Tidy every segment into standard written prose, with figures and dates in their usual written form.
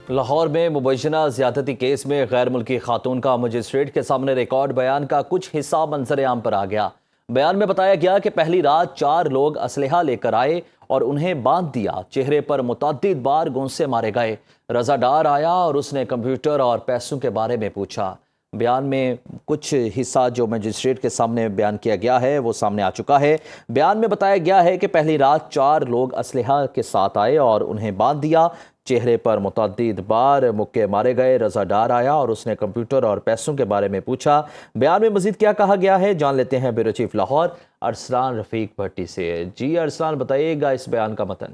लाहौर में मुबैना ज़्यादती केस में गैर मुल्की खातून का मजिस्ट्रेट के सामने रिकॉर्ड बयान का कुछ हिस्सा मंजर आम पर आ गया। बयान में बताया गया कि पहली रात 4 लोग असलहा लेकर आए और उन्हें बांध दिया। चेहरे पर मुतअद्दिद बार गोंसे मारे गए। रज़ादार आया और उसने कंप्यूटर और पैसों के बारे में पूछा। बयान में कुछ हिस्सा जो मजिस्ट्रेट के सामने बयान किया गया है वो सामने आ चुका है। बयान में बताया गया है कि पहली रात 4 लोग असलहा के साथ आए और उन्हें बांध दिया। चेहरे पर मुतअद्दिद बार मुक्के मारे गए। रज़ादार आया और उसने कंप्यूटर और पैसों के बारे में पूछा। बयान में मजीद क्या कहा गया है जान लेते हैं ब्यूरो चीफ लाहौर अरसलान रफीक भट्टी से। जी अरसलान, बताइएगा इस बयान का मतन।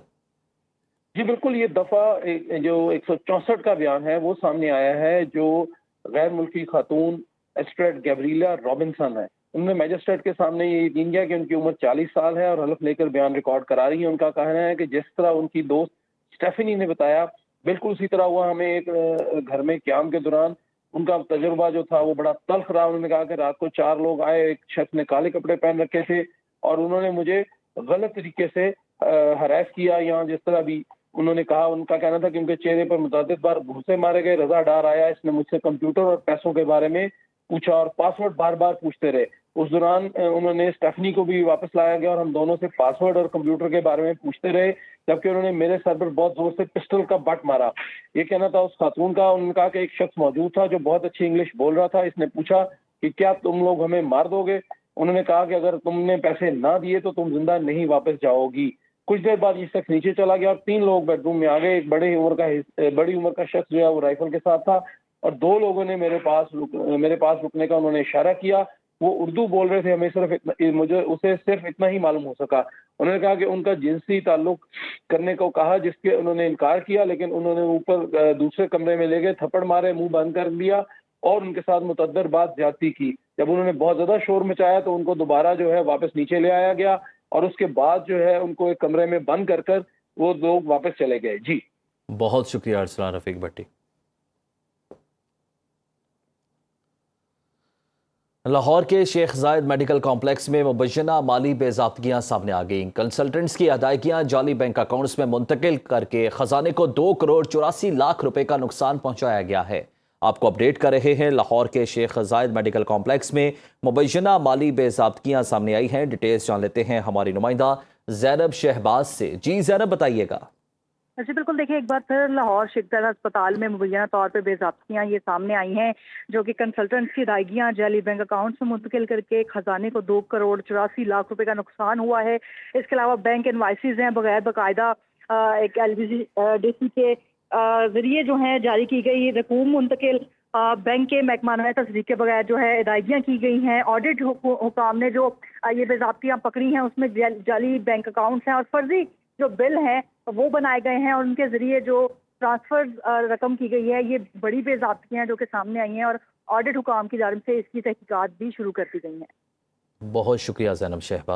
जी बिल्कुल, ये दफ़ा जो 164 का बयान है वो सामने आया है, जो गैर मुल्की खातून एस्ट्रेड गैब्रिएला रॉबिन्सन है। उन्होंने मैजिस्ट्रेट के सामने ये यकीन किया कि उनकी उम्र 40 साल है और हलफ लेकर बयान रिकॉर्ड करा रही है। उनका कहना है कि जिस तरह उनकी दोस्त स्टेफनी ने बताया, बिल्कुल उसी तरह हुआ। हमें एक घर में क़याम के दौरान उनका तजुर्बा जो था वो बड़ा तल्ख रहा। उन्होंने कहा कि रात को 4 लोग आए, एक शख्स ने काले कपड़े पहन रखे थे और उन्होंने मुझे गलत तरीके से हरास किया। यहाँ जिस तरह भी उन्होंने कहा, उनका कहना था कि उनके चेहरे पर मुतअद्दिद बार घूंसे मारे गए। रज़ादार आया, इसने मुझसे कंप्यूटर और पैसों के बारे में पूछा और पासवर्ड बार बार पूछते रहे। उस दौरान उन्होंने स्टेफनी को भी वापस लाया गया और हम दोनों से पासवर्ड और कंप्यूटर के बारे में पूछते रहे, जबकि उन्होंने मेरे सर पर बहुत जोर से पिस्टल का बट मारा। ये कहना था उस खातून का। उन्होंने कहा कि एक शख्स मौजूद था जो बहुत अच्छी इंग्लिश बोल रहा था। इसने पूछा कि क्या तुम लोग हमें मार दोगे। उन्होंने कहा कि अगर तुमने पैसे ना दिए तो तुम जिंदा नहीं वापस जाओगी। कुछ देर बाद ये शख्स नीचे चला गया और 3 लोग बेडरूम में आ गए। एक बड़ी उम्र का शख्स जो है वो राइफल के साथ था और 2 लोगों ने मेरे पास रुकने का उन्होंने इशारा किया। वो उर्दू बोल रहे थे। हमें उसे सिर्फ इतना ही मालूम हो सका। उन्होंने कहा कि उनका जिनसी ताल्लुक करने को कहा, जिसके उन्होंने इनकार किया, लेकिन उन्होंने ऊपर दूसरे कमरे में ले गए, थप्पड़ मारे, मुंह बंद कर दिया और उनके साथ मुतअद्दिद बार ज्यादती की। जब उन्होंने बहुत ज्यादा शोर मचाया तो उनको दोबारा जो है वापस नीचे ले आया गया और उसके बाद जो है उनको एक कमरे में बंद कर वो लोग वापस चले गए। जी बहुत शुक्रिया अरसलान रफीक भट्टी। लाहौर के शेख जायद मेडिकल कॉम्प्लेक्स में मुबैना माली बेज़ाब्तियाँ सामने आ गईं। कंसल्टेंट्स की अदायगियाँ जाली बैंक अकाउंट्स में मुंतकिल करके खजाने को 2 करोड़ 84 लाख रुपए का नुकसान पहुंचाया गया है। आपको अपडेट कर रहे हैं लाहौर के शेख जायद मेडिकल कॉम्प्लेक्स में मुबैना माली बेज़ाब्तियाँ सामने आई हैं। डिटेल्स जान लेते हैं हमारी नुमाइंदा ज़ैनब शहबाज से। जी ज़ैनब, बताइएगा। जी बिल्कुल, देखिए एक बार फिर लाहौर शेख जायद अस्पताल में मुबैना तौर पर बेज़ाब्तियाँ ये सामने आई हैं, जो कि कंसल्टेंट्स की अदायगियाँ जाली बैंक अकाउंट में मुंतकिल करके खजाने को 2 करोड़ 84 लाख रुपए का नुकसान हुआ है। इसके अलावा बैंक इनवाइसेज हैं बगैर बाकायदा एक LBC के जरिए जो है जारी की गई रकूम मुंतकिल बैंक के महकमाना तस्दीक के बगैर जो है अदायगियाँ की गई हैं। ऑडिट हुकाम ने जो ये बेज़ाब्तियाँ पकड़ी हैं उसमें जाली बैंक अकाउंट्स हैं और फर्जी जो बिल हैं वो बनाए गए हैं और उनके जरिए जो ट्रांसफर रकम की गई है, ये बड़ी बेज़ाब्तियाँ हैं जो कि सामने आई हैं और ऑडिट हुकाम की जानिब से इसकी तहकीकात भी शुरू कर दी गई हैं। बहुत शुक्रिया ज़ैनब शहबाज।